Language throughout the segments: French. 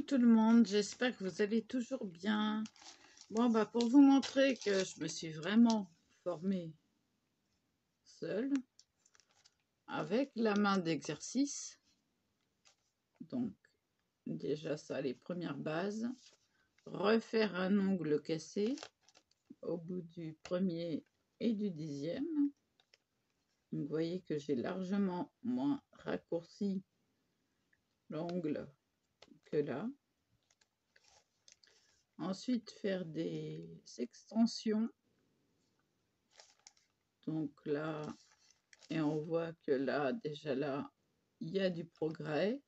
tout le monde, j'espère que vous allez toujours bien. Bon, bah pour vous montrer que je me suis vraiment formée seule avec la main d'exercice. Donc déjà ça, les premières bases. Refaire un ongle cassé au bout du premier et du 10e. Donc, vous voyez que j'ai largement moins raccourci l'ongle que là. Ensuite, faire des extensions. Donc là, et on voit que là, déjà là, il y a du progrès.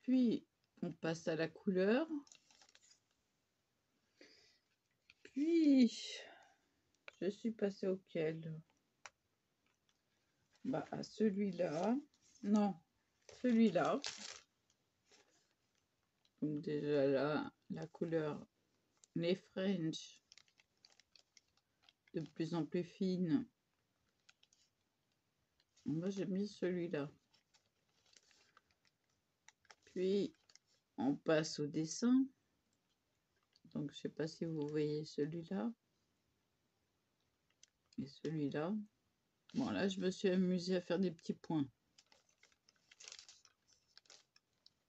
Puis, on passe à la couleur. Puis, je suis passée auquel? Bah, à celui-là. Non, celui-là. Donc déjà là, la couleur, les French, de plus en plus fines. Moi, j'ai mis celui-là. Puis, on passe au dessin. Donc, je sais pas si vous voyez celui-là. Et celui-là. Bon, là, je me suis amusée à faire des petits points.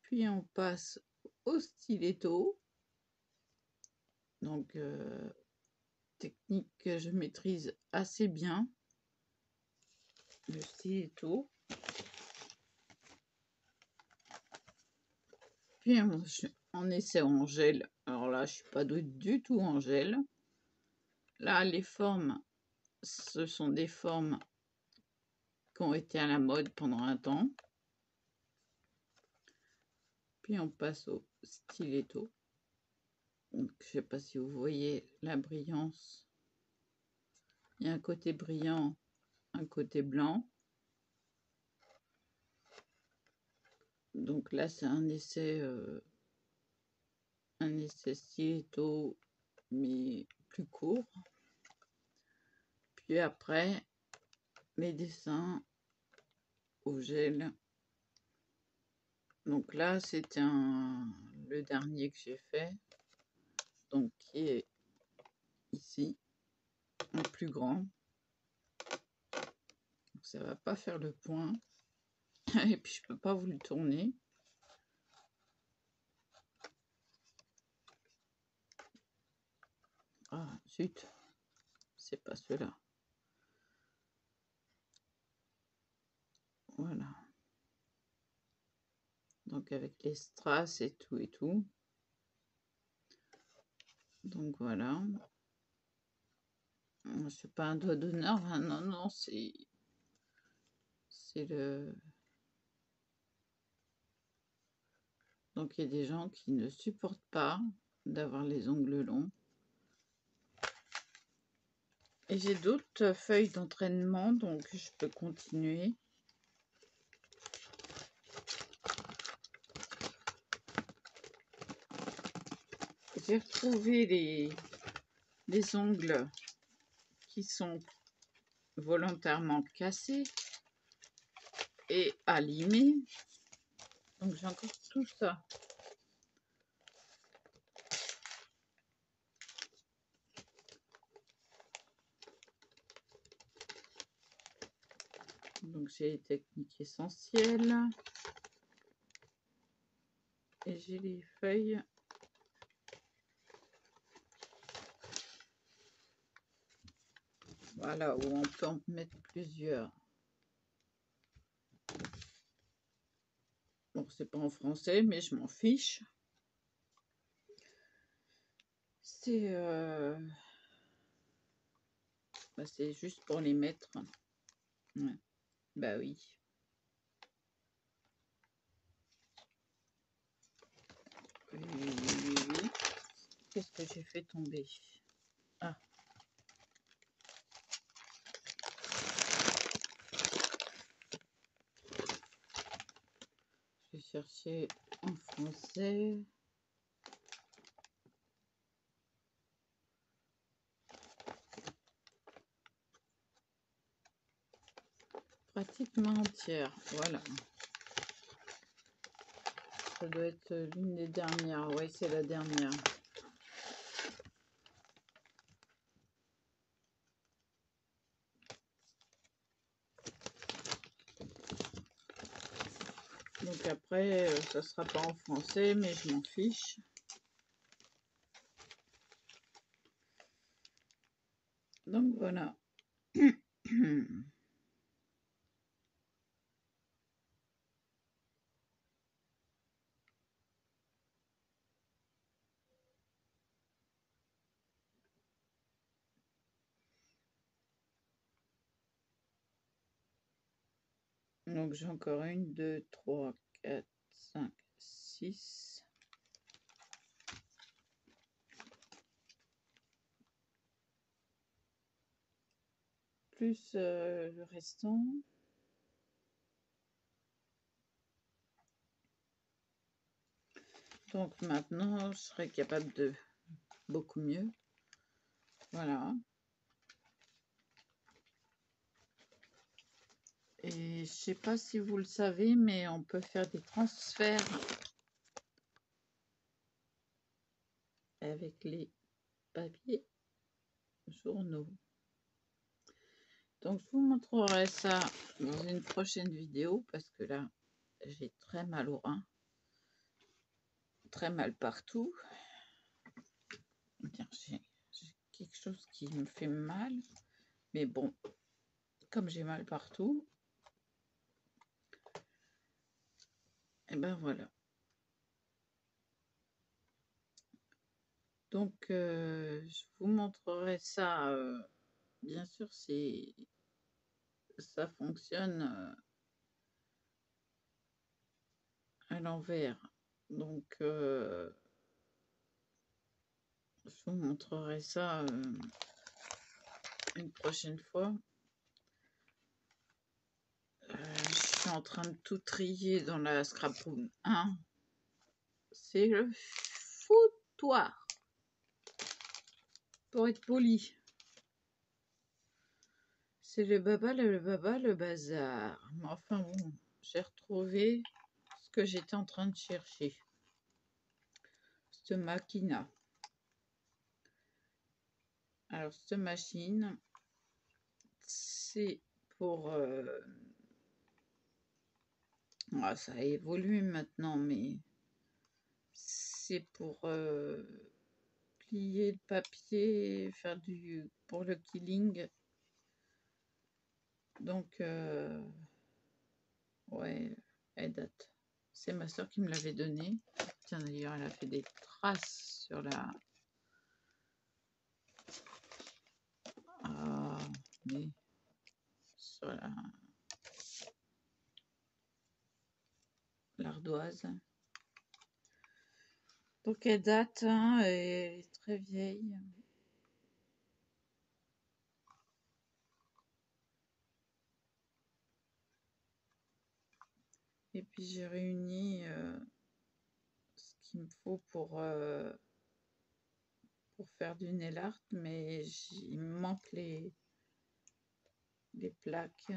Puis, on passe au stiletto. Donc, technique que je maîtrise assez bien. Le stiletto. Puis, on essaie en gel. Alors là, je suis pas du tout en gel. Là, les formes, ce sont des formes qui ont été à la mode pendant un temps. Puis, on passe au stiletto. Donc, je sais pas si vous voyez la brillance. Il y a un côté brillant, un côté blanc. Donc là, c'est un essai stiletto, mais plus court. Puis après, les dessins au gel. Donc là, c'était le dernier que j'ai fait. Donc, qui est ici, en plus grand. Donc, ça va pas faire le point. Et puis, je peux pas vous le tourner. Ah, zut. C'est pas cela. Voilà. Donc, avec les strass et tout et tout. Donc, voilà. C'est pas un doigt d'honneur. Hein, non, non, c'est le... Donc, il y a des gens qui ne supportent pas d'avoir les ongles longs. Et j'ai d'autres feuilles d'entraînement, donc je peux continuer. J'ai retrouvé les ongles qui sont volontairement cassés et abîmés. Donc j'ai encore tout ça. Donc j'ai les techniques essentielles. Et j'ai les feuilles. Voilà, où on peut en mettre plusieurs. Bon, c'est pas en français, mais je m'en fiche. C'est bah, c'est juste pour les mettre. Ouais. Bah oui. Oui. Qu'est-ce que j'ai fait tomber? Ah. Je vais chercher en français. Pratiquement entière, voilà. ça doit être l'une des dernières. Oui, c'est la dernière. Donc après, ça sera pas en français, mais je m'en fiche. Donc voilà. Donc j'ai encore 1, 2, 3, 4, 5, 6. Plus le restant. Donc maintenant, je serai capable de beaucoup mieux. Voilà. Et je sais pas si vous le savez, mais on peut faire des transferts avec les papiers journaux. Donc je vous montrerai ça dans une prochaine vidéo parce que là, j'ai très mal au rein. Très mal partout. J'ai quelque chose qui me fait mal. Mais bon, comme j'ai mal partout, et ben voilà. Donc, je vous montrerai ça. Bien sûr, si ça fonctionne à l'envers. Donc, je vous montrerai ça une prochaine fois. Je suis en train de tout trier dans la scrapbook 1. C'est le foutoir. Pour être poli. C'est le baba, le bazar. Mais enfin bon, j'ai retrouvé ce que j'étais en train de chercher. Cette machine. Alors, cette machine, c'est pour... ça a évolué maintenant, mais c'est pour plier le papier, faire pour le killing. Donc, ouais, elle date. C'est ma soeur qui me l'avait donnée. Tiens, d'ailleurs, elle a fait des traces sur la... mais sur l'ardoise. Donc, elle date, hein, elle est très vieille. Et puis, j'ai réuni ce qu'il me faut pour faire du nail art, mais il me manque les plaques.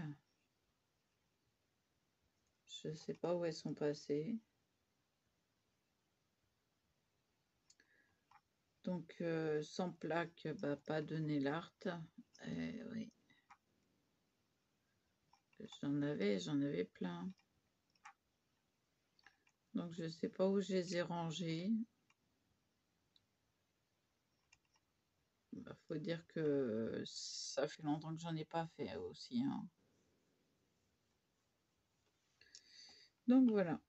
Je ne sais pas où elles sont passées. Donc, sans plaque, bah, pas de nail art. Oui. J'en avais plein. Donc, je ne sais pas où je les ai rangés. Bah, faut dire que ça fait longtemps que j'en ai pas fait aussi. Hein. Donc, voilà.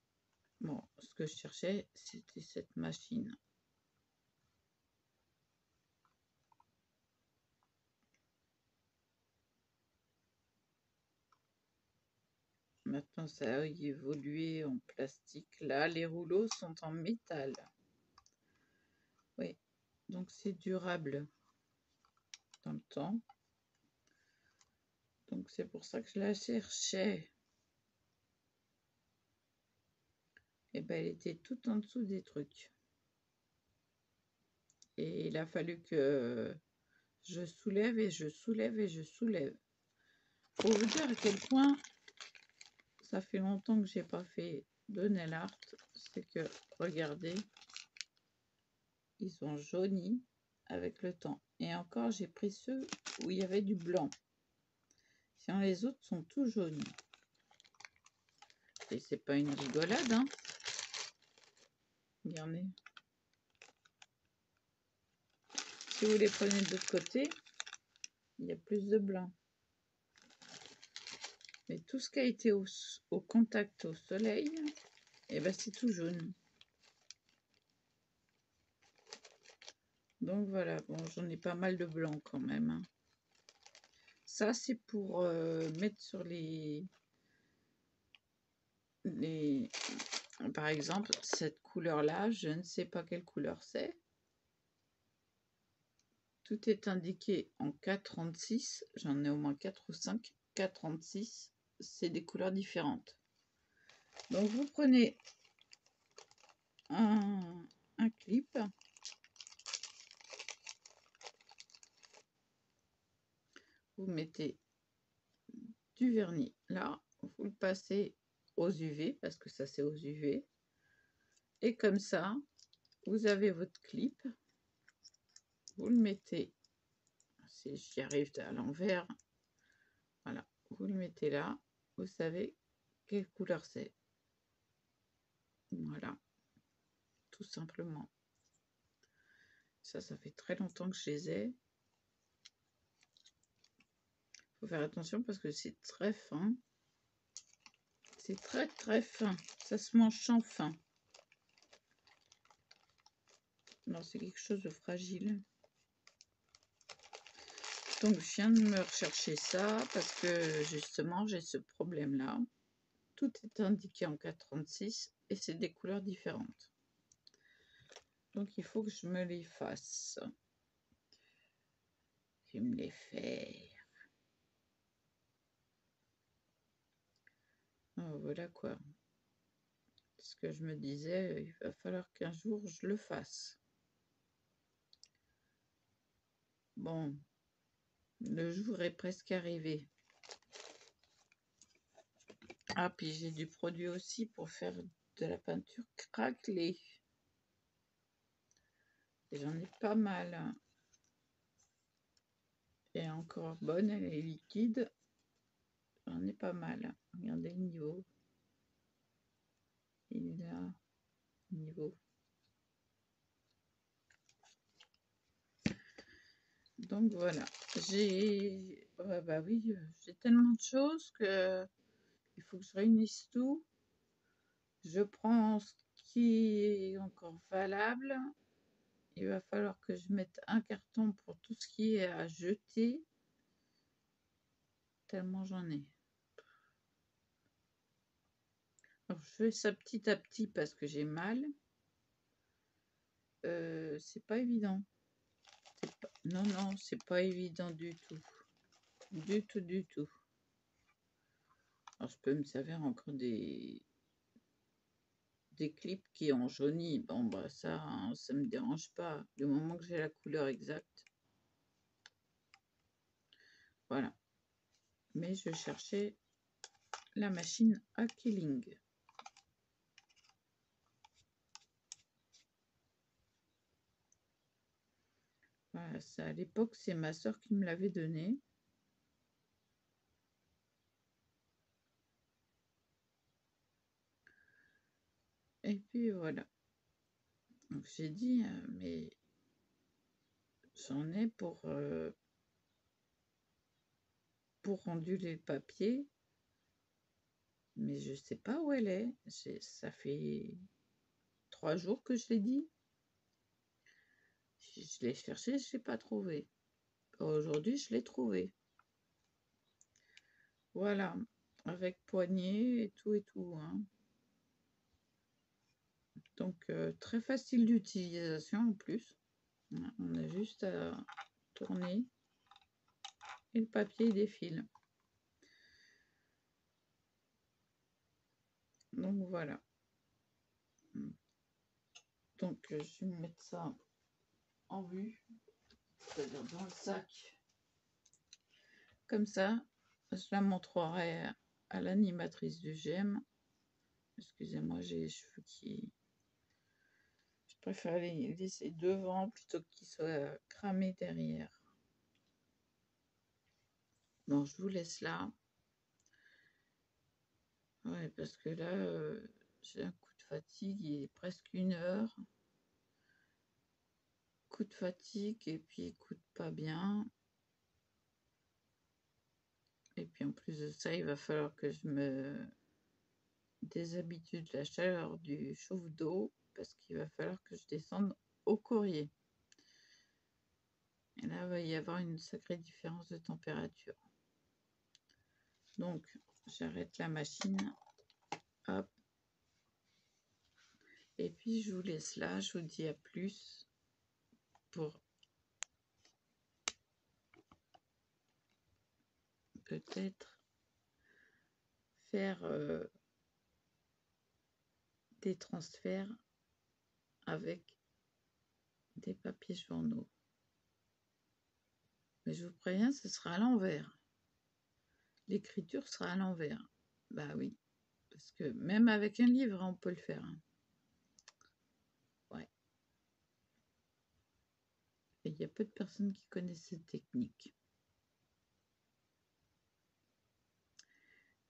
Bon, ce que je cherchais, c'était cette machine. Maintenant, ça a évolué en plastique. Là, les rouleaux sont en métal. Oui, donc c'est durable dans le temps. Donc, c'est pour ça que je la cherchais. Et ben, elle était tout en dessous des trucs. Et il a fallu que je soulève et je soulève et je soulève. Pour vous dire à quel point ça fait longtemps que j'ai pas fait de nail art. c'est que, regardez, ils ont jauni avec le temps. Et encore, j'ai pris ceux où il y avait du blanc. Sinon, les autres sont tout jaunis. Et c'est pas une rigolade, hein. Regardez. Si vous les prenez de l'autre côté, il y a plus de blanc. Mais tout ce qui a été au contact au soleil, et ben c'est tout jaune. Donc voilà, bon, j'en ai pas mal de blanc quand même, hein. Ça, c'est pour mettre sur les... Par exemple, cette couleur-là, je ne sais pas quelle couleur c'est. Tout est indiqué en K36. J'en ai au moins 4 ou 5. K36, c'est des couleurs différentes. Donc, vous prenez un clip. Vous mettez du vernis là. Vous le passez aux UV, parce que ça, c'est aux UV. Et comme ça, vous avez votre clip. Vous le mettez, si j'y arrive à l'envers, voilà, vous le mettez là, vous savez quelle couleur c'est. Voilà, tout simplement. Ça fait très longtemps que je les ai. Faut faire attention parce que c'est très fin. C'est très très fin. Ça se mange sans fin. Non, c'est quelque chose de fragile. Donc, je viens de me rechercher ça parce que justement, j'ai ce problème-là. Tout est indiqué en 436 et c'est des couleurs différentes. Donc, il faut que je me les fasse. Je vais me les faire. Oh, voilà quoi. Ce que je me disais, il va falloir qu'un jour je le fasse. Bon, le jour est presque arrivé. Ah, puis j'ai du produit aussi pour faire de la peinture craquelée. J'en ai pas mal. Et encore bonne, elle est liquide. J'en ai pas mal. Regardez le niveau. Il est là, niveau. Donc voilà. Bah oui, j'ai tellement de choses que il faut que je réunisse tout. Je prends ce qui est encore valable. Il va falloir que je mette un carton pour tout ce qui est à jeter. Tellement j'en ai. Alors, je fais ça petit à petit parce que j'ai mal. C'est pas évident. Non, c'est pas évident du tout. Du tout. Alors, je peux me servir encore des clips qui ont jauni. Bon, bah ça, hein, ça me dérange pas. Du moment que j'ai la couleur exacte. Voilà. Mais je cherchais la machine à Killing. Voilà, ça, à l'époque, c'est ma soeur qui me l'avait donné. Et puis voilà. Donc j'ai dit, mais j'en ai pour onduler le papier, mais je sais pas où elle est. Ça fait 3 jours que je l'ai dit. Je l'ai cherché, je l'ai pas trouvé. Aujourd'hui, je l'ai trouvé. Voilà, avec poignée et tout, hein. Donc, très facile d'utilisation en plus. On a juste à tourner et le papier défile. Donc, voilà. Donc, je vais mettre ça en vue, c'est-à-dire dans le sac. Comme ça, je la montrerai à l'animatrice du GEM Excusez-moi, j'ai les cheveux qui... Je préfère les laisser devant plutôt qu'ils soient cramés derrière. Bon, je vous laisse là. Ouais, parce que là, j'ai un coup de fatigue, il est presque 1 heure. Coup de fatigue et puis écoute pas bien. Et puis en plus de ça, il va falloir que je me déshabitue de la chaleur du chauffe-d'eau parce qu'il va falloir que je descende au courrier. Et là, il va y avoir une sacrée différence de température. Donc, j'arrête la machine. Hop. Et puis, je vous laisse là. Je vous dis à plus pour peut-être faire des transferts avec des papiers journaux. Mais je vous préviens, ce sera à l'envers. L'écriture sera à l'envers. Bah oui, parce que même avec un livre, on peut le faire. Hein. Ouais. Et il y a peu de personnes qui connaissent cette technique.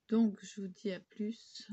Donc, je vous dis à plus.